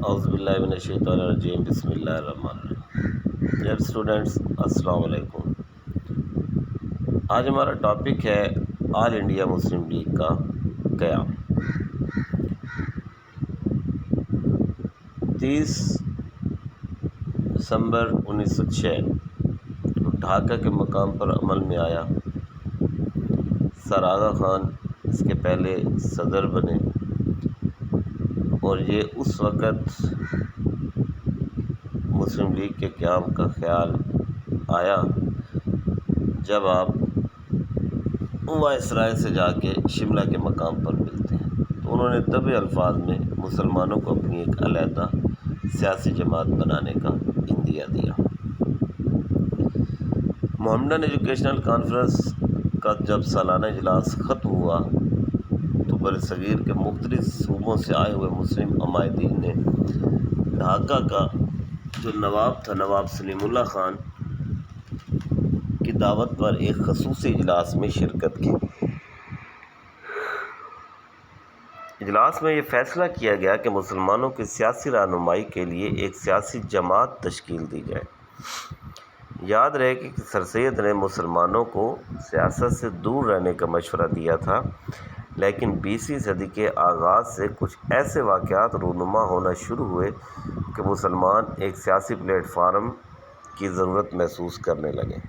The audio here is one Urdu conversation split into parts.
اعوذ باللہ من الشیطان الرجیم بسم اللہ الرحمن الرحیم۔ ڈیئر اسٹوڈنٹس، السلام علیکم۔ آج ہمارا ٹاپک ہے آل انڈیا مسلم لیگ کا قیام۔ 30 دسمبر 1906 ڈھاکہ کے مقام پر عمل میں آیا۔ سر آغا خان اس کے پہلے صدر بنے اور یہ اس وقت مسلم لیگ کے قیام کا خیال آیا جب آپ وائسرائے سے جا کے شملہ کے مقام پر ملتے ہیں، تو انہوں نے طبی الفاظ میں مسلمانوں کو اپنی ایک علیحدہ سیاسی جماعت بنانے کا عندیہ دیا۔ محمدن ایجوکیشنل کانفرنس کا جب سالانہ اجلاس ختم ہوا تو برصغیر کے مختلف صوبوں سے آئے ہوئے مسلم عمائدین نے ڈھاکہ کا جو نواب تھا، نواب سلیم اللہ خان کی دعوت پر ایک خصوصی اجلاس میں شرکت کی۔ اجلاس میں یہ فیصلہ کیا گیا کہ مسلمانوں کی سیاسی رہنمائی کے لیے ایک سیاسی جماعت تشکیل دی جائے۔ یاد رہے کہ سر سید نے مسلمانوں کو سیاست سے دور رہنے کا مشورہ دیا تھا، لیکن 20ویں صدی کے آغاز سے کچھ ایسے واقعات رونما ہونا شروع ہوئے کہ مسلمان ایک سیاسی پلیٹ فارم کی ضرورت محسوس کرنے لگے۔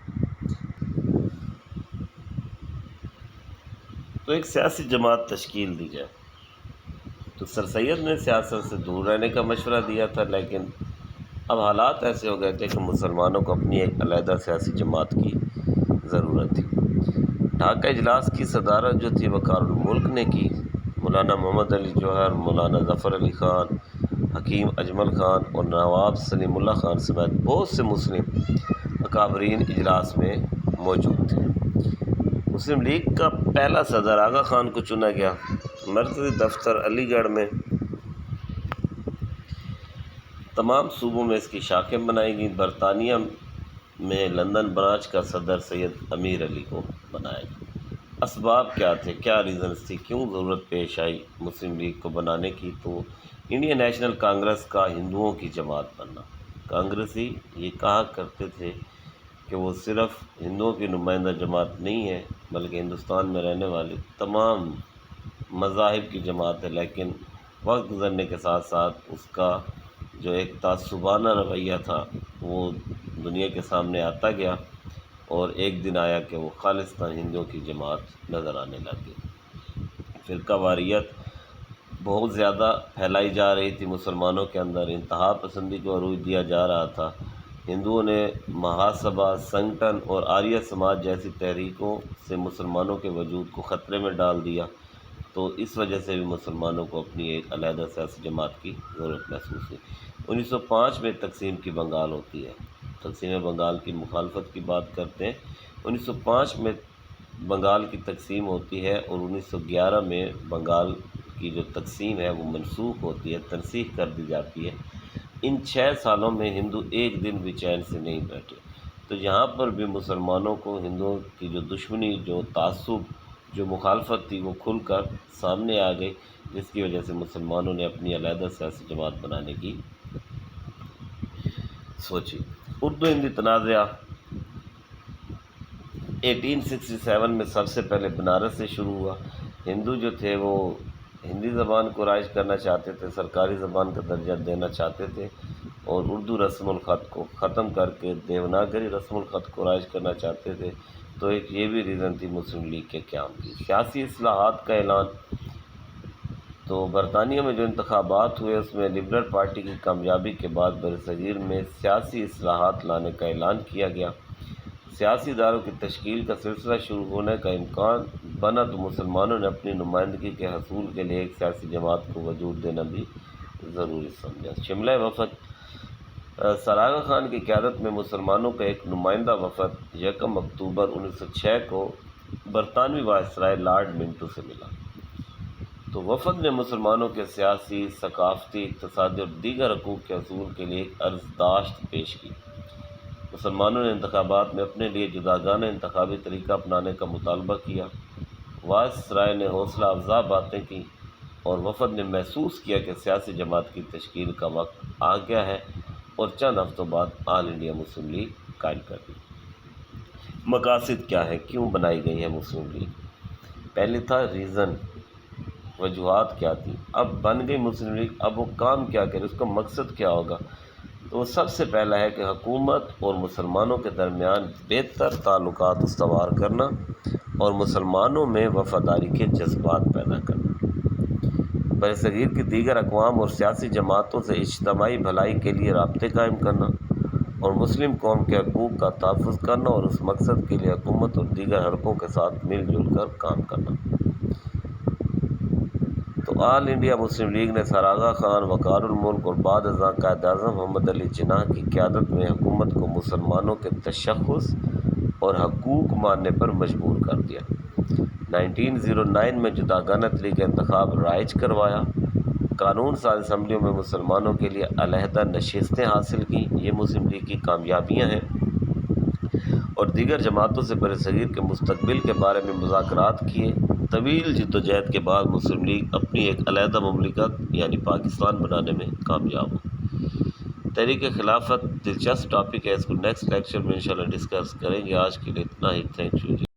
تو ایک سیاسی جماعت تشکیل دی جائے۔ تو سر سید نے سیاست سے دور رہنے کا مشورہ دیا تھا، لیکن اب حالات ایسے ہو گئے تھے کہ مسلمانوں کو اپنی ایک علیحدہ سیاسی جماعت کی ضرورت تھی۔ ڈھاکہ اجلاس کی صدارت جو تھی وقار الملک نے کی۔ مولانا محمد علی جوہر، مولانا ظفر علی خان، حکیم اجمل خان اور نواب سلیم اللہ خان سمیت بہت سے مسلم اکابرین اجلاس میں موجود تھے۔ مسلم لیگ کا پہلا صدر آغا خان کو چنا گیا۔ مرکزی دفتر علی گڑھ میں، تمام صوبوں میں اس کی شاخیں بنائی گئیں۔ برطانیہ میں لندن برانچ کا صدر سید امیر علی کو بنایا گیا۔ اسباب کیا تھے، کیا ریزنز تھی، کیوں ضرورت پیش آئی مسلم لیگ کو بنانے کی؟ تو انڈین نیشنل کانگریس کا ہندوؤں کی جماعت بننا۔ کانگریسی یہ کہا کرتے تھے کہ وہ صرف ہندوؤں کی نمائندہ جماعت نہیں ہے، بلکہ ہندوستان میں رہنے والے تمام مذاہب کی جماعت ہے، لیکن وقت گزرنے کے ساتھ ساتھ اس کا جو ایک تعصبانہ رویہ تھا وہ دنیا کے سامنے آتا گیا، اور ایک دن آیا کہ وہ خالصتاً ہندوؤں کی جماعت نظر آنے لگ گئی۔ فرقہ واریت بہت زیادہ پھیلائی جا رہی تھی مسلمانوں کے اندر، انتہا پسندی کو عروج دیا جا رہا تھا۔ ہندوؤں نے مہاسبھا، سنگٹن اور آریہ سماج جیسی تحریکوں سے مسلمانوں کے وجود کو خطرے میں ڈال دیا، تو اس وجہ سے بھی مسلمانوں کو اپنی ایک علیحدہ سیاسی جماعت کی ضرورت محسوس ہوئی۔ 1905 میں تقسیم کی بنگال ہوتی ہے۔ تقسیم بنگال کی مخالفت کی بات کرتے ہیں۔ 1905 میں بنگال کی تقسیم ہوتی ہے اور 1911 میں بنگال کی جو تقسیم ہے وہ منسوخ ہوتی ہے، تنسیخ کر دی جاتی ہے۔ ان 6 سالوں میں ہندو ایک دن بھی چین سے نہیں بیٹھے۔ تو یہاں پر بھی مسلمانوں کو ہندوؤں کی جو دشمنی، جو تعصب، جو مخالفت تھی وہ کھل کر سامنے آ گئی، جس کی وجہ سے مسلمانوں نے اپنی علیحدہ سیاسی جماعت بنانے کی سوچی۔ اردو ہندی تنازعہ 1867 میں سب سے پہلے بنارس سے شروع ہوا۔ ہندو جو تھے وہ ہندی زبان کو رائج کرنا چاہتے تھے، سرکاری زبان کا درجہ دینا چاہتے تھے، اور اردو رسم الخط کو ختم کر کے دیوناگری رسم الخط کو رائج کرنا چاہتے تھے۔ تو ایک یہ بھی ریزن تھی مسلم لیگ کے قیام کی۔ سیاسی اصلاحات کا اعلان، تو برطانیہ میں جو انتخابات ہوئے اس میں لبرل پارٹی کی کامیابی کے بعد برصغیر میں سیاسی اصلاحات لانے کا اعلان کیا گیا۔ سیاسی اداروں کی تشکیل کا سلسلہ شروع ہونے کا امکان بنا تو مسلمانوں نے اپنی نمائندگی کے حصول کے لیے ایک سیاسی جماعت کو وجود دینا بھی ضروری سمجھا۔ شملہ وفد، سر آغا خان کی قیادت میں مسلمانوں کا ایک نمائندہ وفد 1 اکتوبر 1906 کو برطانوی وائسرائے لارڈ منٹو سے ملا۔ تو وفد نے مسلمانوں کے سیاسی، ثقافتی، اقتصادی اور دیگر حقوق کے حصول کے لیے ایک عرضداشت پیش کی۔ مسلمانوں نے انتخابات میں اپنے لیے جداگانہ انتخابی طریقہ اپنانے کا مطالبہ کیا۔ وائسرائے نے حوصلہ افزا باتیں کیں اور وفد نے محسوس کیا کہ سیاسی جماعت کی تشکیل کا وقت آ گیا ہے اور چند ہفتوں بعد آل انڈیا مسلم لیگ قائم کر دی۔ مقاصد کیا ہے، کیوں بنائی گئی ہے مسلم لیگ؟ پہلے تھا ریزن، وجوہات کیا تھی، اب بن گئی مسلم لیگ، اب وہ کام کیا کرے، اس کا مقصد کیا ہوگا؟ تو سب سے پہلا ہے کہ حکومت اور مسلمانوں کے درمیان بہتر تعلقات استوار کرنا اور مسلمانوں میں وفاداری کے جذبات پیدا کرنا، برصغیر کی دیگر اقوام اور سیاسی جماعتوں سے اجتماعی بھلائی کے لیے رابطے قائم کرنا اور مسلم قوم کے حقوق کا تحفظ کرنا اور اس مقصد کے لیے حکومت اور دیگر حلقوں کے ساتھ مل جل کر کام کرنا۔ تو آل انڈیا مسلم لیگ نے سر آغا خان، وقار الملک اور بعد ازاں قائد اعظم محمد علی جناح کی قیادت میں حکومت کو مسلمانوں کے تشخص اور حقوق ماننے پر مجبور کر دیا۔ 1909 میں جداگانہ طریقہ انتخاب رائج کروایا، قانون ساز اسمبلیوں میں مسلمانوں کے لیے علیحدہ نشستیں حاصل کیں، یہ مسلم لیگ کی کامیابیاں ہیں، اور دیگر جماعتوں سے برصغیر کے مستقبل کے بارے میں مذاکرات کیے۔ طویل جدوجہد کے بعد مسلم لیگ اپنی ایک علیحدہ مملکت یعنی پاکستان بنانے میں کامیاب ہوئی۔ تحریک خلافت دلچسپ ٹاپک ہے، اس کو نیکسٹ لیکچر میں انشاءاللہ ڈسکس کریں گے۔ آج کے لیے اتنا ہی، تھینک یو۔